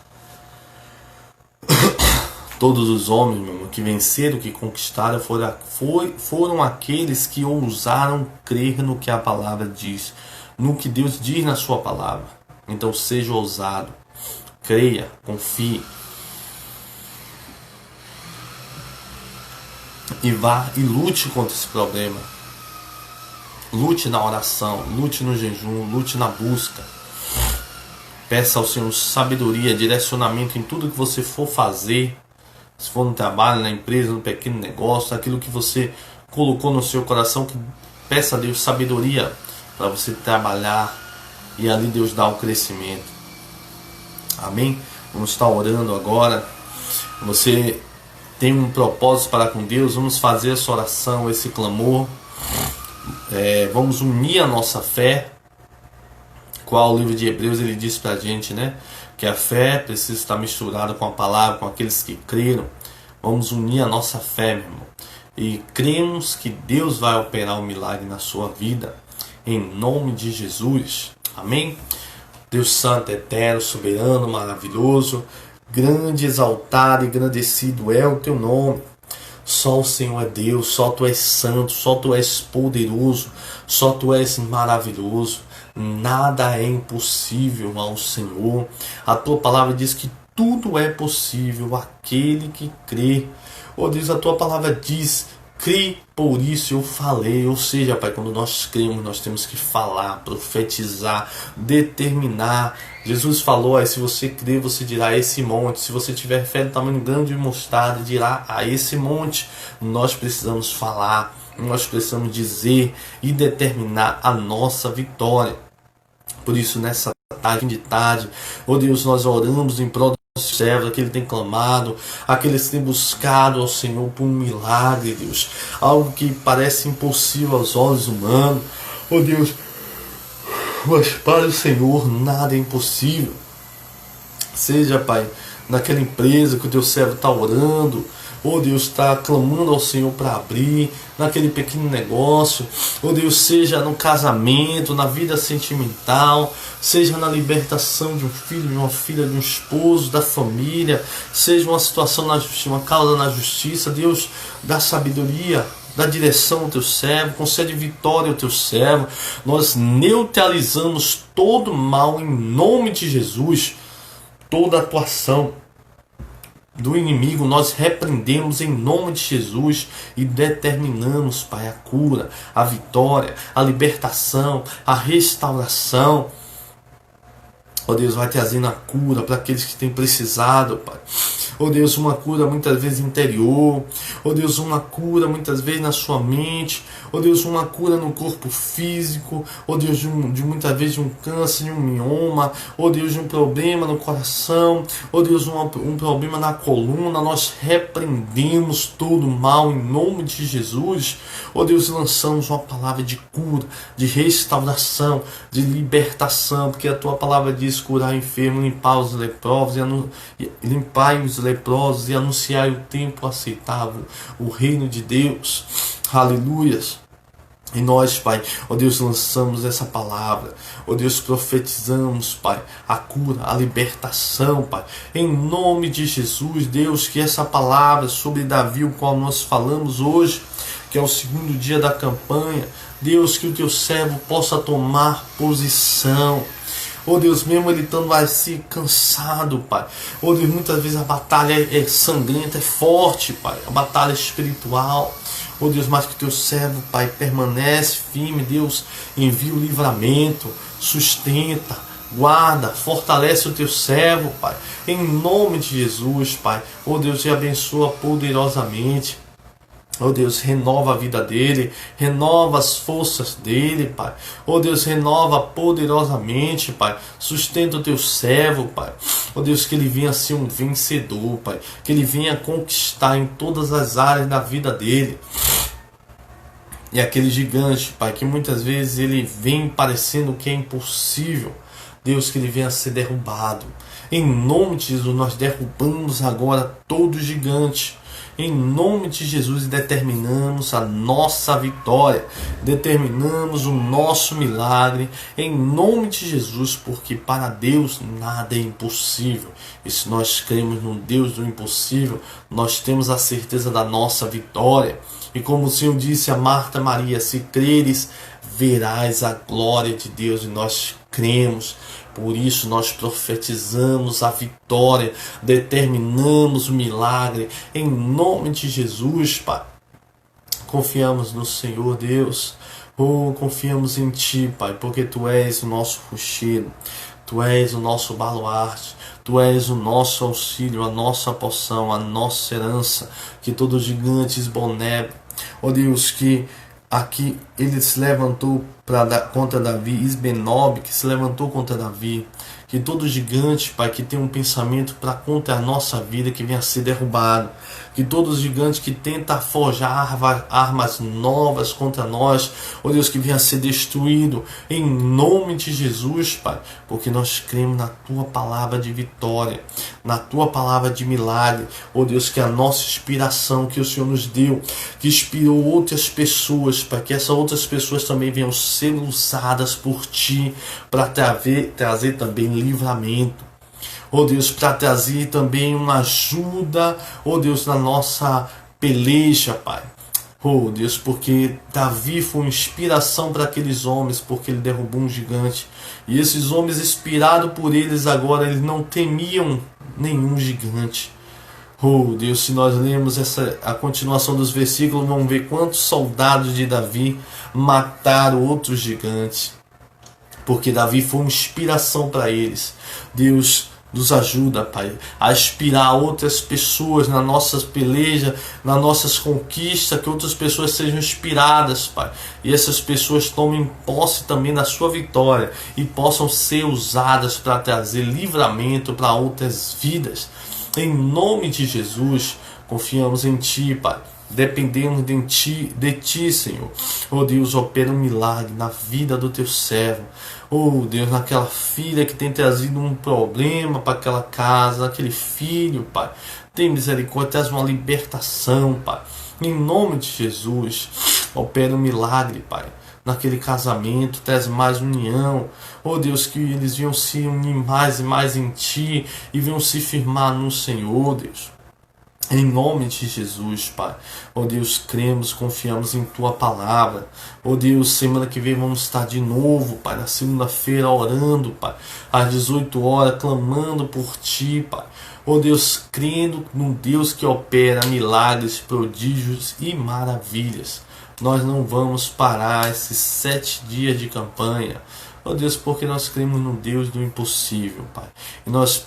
Todos os homens, meu irmão, que venceram, que conquistaram, foram aqueles que ousaram crer no que a palavra diz, no que Deus diz na sua palavra. Então seja ousado, creia, confie. E vá e lute contra esse problema. Lute na oração, lute no jejum, lute na busca. Peça ao Senhor sabedoria, direcionamento em tudo que você for fazer. Se for no trabalho, na empresa, no pequeno negócio, aquilo que você colocou no seu coração, que peça a Deus sabedoria para você trabalhar e ali Deus dá o crescimento. Amém? Vamos estar orando agora. Você tem um propósito para com Deus, vamos fazer essa oração, esse clamor. Vamos unir a nossa fé. Qual o livro de Hebreus ele diz pra gente, né? Que a fé precisa estar misturada com a palavra, com aqueles que creram. Vamos unir a nossa fé, meu irmão. E cremos que Deus vai operar um milagre na sua vida. Em nome de Jesus. Amém? Deus Santo, Eterno, Soberano, Maravilhoso, grande, exaltado e engrandecido é o teu nome. Só o Senhor é Deus, só tu és santo, só tu és poderoso, só tu és maravilhoso. Nada é impossível ao Senhor. A tua palavra diz que tudo é possível àquele que crê. Oh Deus, a tua palavra diz: crê, por isso eu falei. Ou seja, Pai, quando nós cremos, nós temos que falar, profetizar, determinar. Jesus falou: se você crer, você dirá a esse monte. Se você tiver fé do tamanho grande de mostarda, dirá a esse monte. Nós precisamos falar, nós precisamos dizer e determinar a nossa vitória. Por isso, nessa tarde, oh Deus, nós oramos em prol dos servos, aquele que tem clamado, aqueles que têm buscado ao Senhor por um milagre, Deus. Algo que parece impossível aos olhos humanos. Oh Deus, mas para o Senhor nada é impossível. Seja, Pai, naquela empresa que o teu servo está orando, oh Deus, está clamando ao Senhor para abrir, naquele pequeno negócio, oh Deus, seja no casamento, na vida sentimental, seja na libertação de um filho, de uma filha, de um esposo, da família, seja uma situação na justiça, uma causa na justiça. Deus, dá sabedoria, dá direção ao teu servo, concede vitória ao teu servo. Nós neutralizamos todo mal em nome de Jesus, toda atuação do inimigo nós repreendemos em nome de Jesus e determinamos, Pai, a cura, a vitória, a libertação, a restauração. Oh Deus, vai trazendo a cura para aqueles que têm precisado, Pai. Oh Deus, uma cura muitas vezes interior. Oh Deus, uma cura muitas vezes na sua mente. Oh Deus, uma cura no corpo físico. Oh Deus, de muitas vezes de um câncer, de um mioma. Oh Deus, de um problema no coração. Oh Deus, um problema na coluna. Nós repreendemos todo o mal em nome de Jesus. Oh Deus, lançamos uma palavra de cura, de restauração, de libertação. Porque a tua palavra diz: curar enfermo, limpar os leprosos limpar os leprosos e anunciar o tempo aceitável, o reino de Deus. Aleluias. E nós, Pai, ó Deus, lançamos essa palavra, ó Deus, profetizamos, Pai, a cura, a libertação, Pai, em nome de Jesus. Deus, que essa palavra sobre Davi, o qual nós falamos hoje, que é o segundo dia da campanha, Deus, que o teu servo possa tomar posição. Oh Deus, mesmo ele estando assim cansado, Pai. Oh Deus, muitas vezes a batalha é sangrenta, é forte, Pai. A batalha é espiritual. Oh Deus, mas que teu servo, Pai, permanece firme. Deus, envia o livramento, sustenta, guarda, fortalece o teu servo, Pai. Em nome de Jesus, Pai. Oh Deus, te abençoa poderosamente. Oh Deus, renova a vida dele, renova as forças dele, Pai. Oh Deus, renova poderosamente, Pai. Sustenta o teu servo, Pai. Oh Deus, que ele venha ser um vencedor, Pai. Que ele venha conquistar em todas as áreas da vida dele. E aquele gigante, Pai, que muitas vezes ele vem parecendo que é impossível, Deus, que ele venha ser derrubado. Em nome de Jesus, nós derrubamos agora todo gigante. em nome de Jesus, e determinamos a nossa vitória, determinamos o nosso milagre, em nome de Jesus, porque para Deus nada é impossível. E se nós cremos no Deus do impossível, nós temos a certeza da nossa vitória. E como o Senhor disse a Marta e Maria, se creres, verás a glória de Deus, e nós cremos. Por isso nós profetizamos a vitória, determinamos o milagre, em nome de Jesus, Pai. Confiamos no Senhor Deus, confiamos em Ti, Pai, porque Tu és o nosso rochedo, Tu és o nosso baluarte, Tu és o nosso auxílio, a nossa porção, a nossa herança, que todo gigante esbonebe. Ó Deus, que aqui ele se levantou contra Davi, Isbenob, que se levantou contra Davi, que todo gigante, Pai, que tem um pensamento para contra a nossa vida, que venha a ser derrubado, que todo gigante que tenta forjar armas novas contra nós, ó Deus, que venha a ser destruído, em nome de Jesus, Pai, porque nós cremos na Tua palavra de vitória, na Tua palavra de milagre, ó Deus, que a nossa inspiração que o Senhor nos deu, que inspirou outras pessoas, para que essas outras pessoas também venham ser usadas por Ti, para trazer também livramento, ó Deus, para trazer também uma ajuda, ó Deus, na nossa peleja, Pai. Oh Deus, porque Davi foi uma inspiração para aqueles homens, porque ele derrubou um gigante. E esses homens, inspirados por eles agora, eles não temiam nenhum gigante. Oh Deus, se nós lemos a continuação dos versículos, vamos ver quantos soldados de Davi mataram outros gigantes, porque Davi foi uma inspiração para eles. Deus nos ajuda, Pai, a inspirar outras pessoas na nossa peleja, nas nossas conquistas, que outras pessoas sejam inspiradas, Pai, e essas pessoas tomem posse também da sua vitória e possam ser usadas para trazer livramento para outras vidas. Em nome de Jesus, confiamos em Ti, Pai. Dependemos de Ti, Senhor. Oh Deus, opera um milagre na vida do Teu servo. Oh Deus, naquela filha que tem trazido um problema para aquela casa, aquele filho, Pai. Tem misericórdia, traz uma libertação, Pai. Em nome de Jesus, opera um milagre, Pai. Naquele casamento, traz mais união. Oh Deus, que eles venham se unir mais e mais em Ti e venham se firmar no Senhor, Deus. Em nome de Jesus, Pai. Oh Deus, cremos, confiamos em Tua palavra. Oh Deus, semana que vem vamos estar de novo, Pai, na segunda-feira orando, Pai, às 18 horas, clamando por Ti, Pai. Oh Deus, crendo num Deus que opera milagres, prodígios e maravilhas. Nós não vamos parar esses 7 dias de campanha. Oh Deus, porque nós cremos no Deus do impossível, Pai. E nós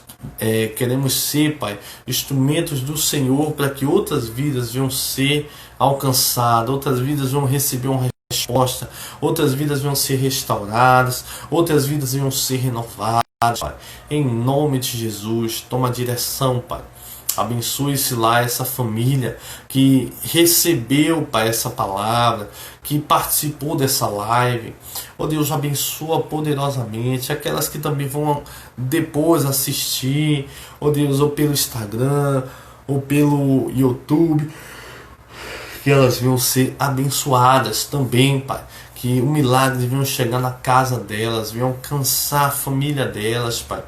queremos ser, Pai, instrumentos do Senhor para que outras vidas venham ser alcançadas, outras vidas vão receber uma resposta, outras vidas vão ser restauradas, outras vidas vão ser renovadas, Pai. Em nome de Jesus, toma a direção, Pai. Abençoe-se lá essa família que recebeu, Pai, essa palavra, que participou dessa live. Oh Deus, abençoa poderosamente aquelas que também vão depois assistir, oh Deus, ou pelo Instagram, ou pelo YouTube, que elas venham ser abençoadas também, Pai. Que o milagre venham chegar na casa delas, venham alcançar a família delas, Pai.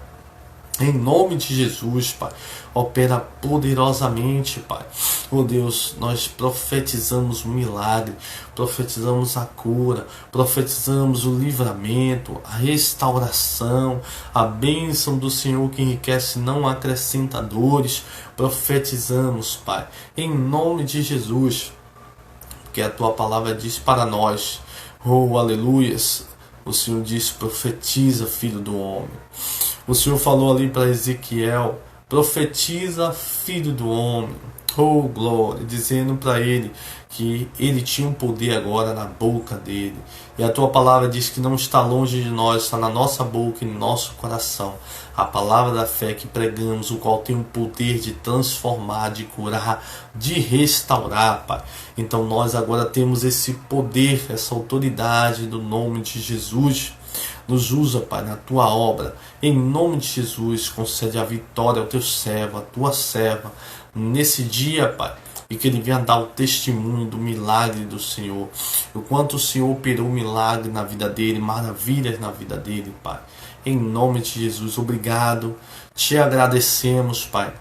Em nome de Jesus, Pai, opera poderosamente, Pai. Oh Deus, nós profetizamos o milagre, profetizamos a cura, profetizamos o livramento, a restauração, a bênção do Senhor que enriquece, não acrescenta dores. Profetizamos, Pai, em nome de Jesus, que a Tua palavra diz para nós. Oh, aleluias. O Senhor diz: profetiza, filho do homem. O Senhor falou ali para Ezequiel: profetiza, filho do homem. Oh, glória, dizendo para ele que ele tinha um poder agora na boca dele. E a Tua palavra diz que não está longe de nós, está na nossa boca e no nosso coração. A palavra da fé que pregamos, o qual tem o poder de transformar, de curar, de restaurar, Pai. Então nós agora temos esse poder, essa autoridade do nome de Jesus. Nos usa, Pai, na Tua obra. Em nome de Jesus, concede a vitória ao Teu servo, à Tua serva, nesse dia, Pai. e que ele venha dar o testemunho do milagre do Senhor, o quanto o Senhor operou milagre na vida dele, maravilhas na vida dele, Pai. Em nome de Jesus, obrigado, te agradecemos, Pai,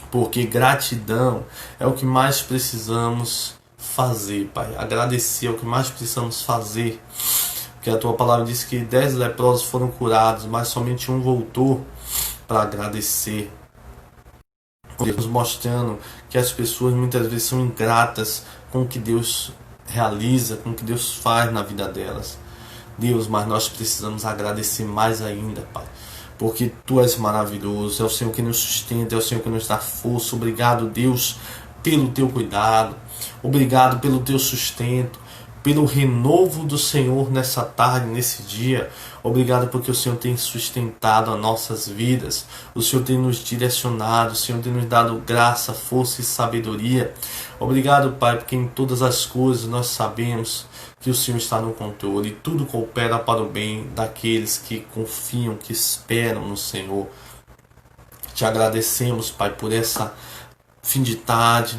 porque gratidão é o que mais precisamos fazer, Pai. Agradecer é o que mais precisamos fazer, porque a tua palavra diz que 10 leprosos foram curados, mas somente um voltou para agradecer. Deus mostrando que as pessoas muitas vezes são ingratas com o que Deus realiza, com o que Deus faz na vida delas. Deus, mas nós precisamos agradecer mais ainda, Pai, porque Tu és maravilhoso, é o Senhor que nos sustenta, é o Senhor que nos dá força. Obrigado, Deus, pelo Teu cuidado, obrigado pelo Teu sustento, pelo renovo do Senhor nessa tarde, nesse dia. Obrigado porque o Senhor tem sustentado as nossas vidas, o Senhor tem nos direcionado, o Senhor tem nos dado graça, força e sabedoria. Obrigado, Pai, porque em todas as coisas nós sabemos que o Senhor está no controle e tudo coopera para o bem daqueles que confiam, que esperam no Senhor. Te agradecemos, Pai, por essa fim de tarde.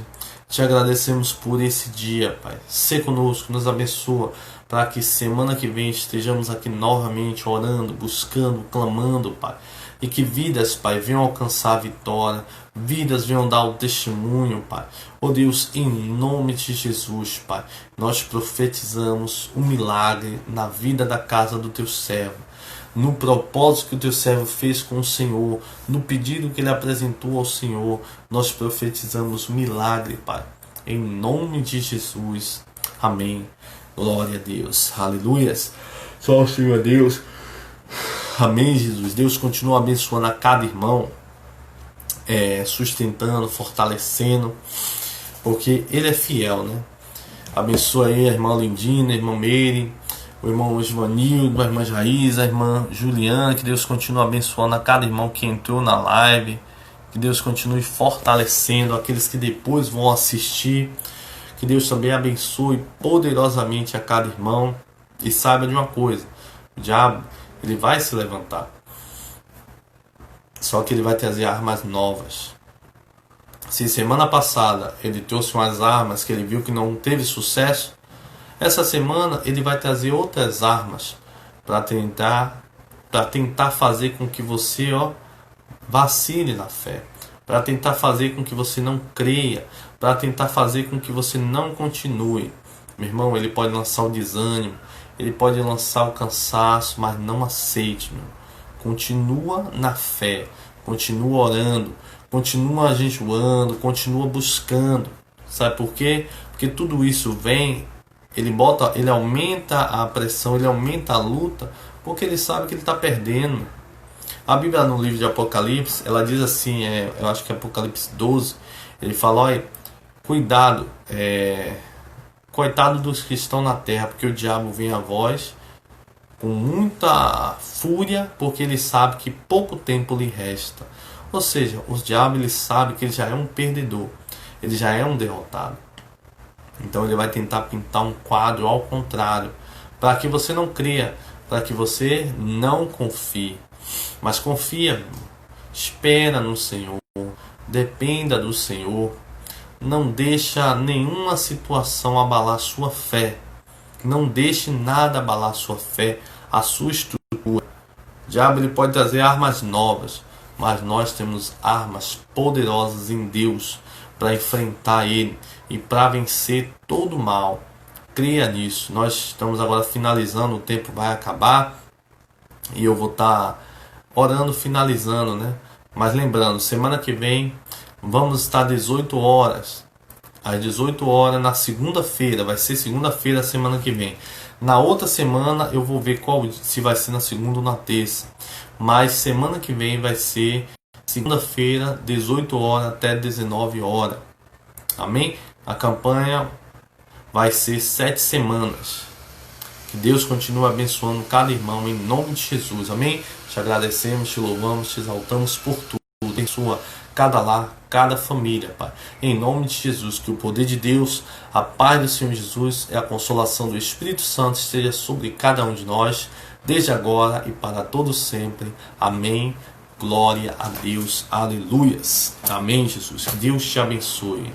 Te agradecemos por esse dia, Pai. Sê conosco, nos abençoa, para que semana que vem estejamos aqui novamente orando, buscando, clamando, Pai. E que vidas, Pai, venham alcançar a vitória, vidas venham dar o testemunho, Pai. Oh Deus, em nome de Jesus, Pai, nós profetizamos um milagre na vida da casa do Teu servo, no propósito que o Teu servo fez com o Senhor, no pedido que ele apresentou ao Senhor. Nós profetizamos milagre, Pai, em nome de Jesus. Amém. Glória a Deus. Aleluias. Só o Senhor é Deus. Amém, Jesus. Deus continua abençoando a cada irmão, sustentando, fortalecendo, porque Ele é fiel, né? Abençoa aí a irmã Lindina, a irmã Meire, o irmão Osvanildo, a irmã Jaís, a irmã Juliana. Que Deus continue abençoando a cada irmão que entrou na live. Que Deus continue fortalecendo aqueles que depois vão assistir. Que Deus também abençoe poderosamente a cada irmão. E saiba de uma coisa: o diabo, ele vai se levantar. Só que ele vai trazer armas novas. Se semana passada ele trouxe umas armas que ele viu que não teve sucesso, essa semana ele vai trazer outras armas para tentar fazer com que você vacile na fé, para tentar fazer com que você não creia, para tentar fazer com que você não continue. Meu irmão, ele pode lançar o desânimo, ele pode lançar o cansaço, mas não aceite, meu. Continua na fé, continua orando, continua jejuando, continua buscando. Sabe por quê? Porque tudo isso vem, ele aumenta a pressão, ele aumenta a luta, porque ele sabe que ele está perdendo. A Bíblia, no livro de Apocalipse, ela diz assim, eu acho que é Apocalipse 12, ele fala: olha, cuidado, coitado dos que estão na terra, porque o diabo vem a vós com muita fúria, porque ele sabe que pouco tempo lhe resta. Ou seja, o diabo, ele sabe que ele já é um perdedor, ele já é um derrotado. Então ele vai tentar pintar um quadro ao contrário, para que você não creia, para que você não confie. Mas confia, espera no Senhor, dependa do Senhor. Não deixa nenhuma situação abalar sua fé. Não deixe nada abalar sua fé, a sua estrutura. O diabo, ele pode trazer armas novas, mas nós temos armas poderosas em Deus para enfrentar ele e para vencer todo o mal. Creia nisso. Nós estamos agora finalizando, o tempo vai acabar e eu vou estar orando, finalizando, né? Mas lembrando, semana que vem vamos estar às 18 horas. Às 18 horas na segunda-feira. Vai ser segunda-feira semana que vem. Na outra semana eu vou ver se vai ser na segunda ou na terça. Mas semana que vem vai ser segunda-feira, 18 horas até 19 horas. Amém? A campanha vai ser 7 semanas. Que Deus continue abençoando cada irmão em nome de Jesus. Amém? Te agradecemos, te louvamos, te exaltamos por tudo. Abençoa cada lar, cada família, Pai. Em nome de Jesus, que o poder de Deus, a paz do Senhor Jesus e a consolação do Espírito Santo esteja sobre cada um de nós, desde agora e para todos sempre. Amém. Glória a Deus. Aleluias. Amém, Jesus. Que Deus te abençoe.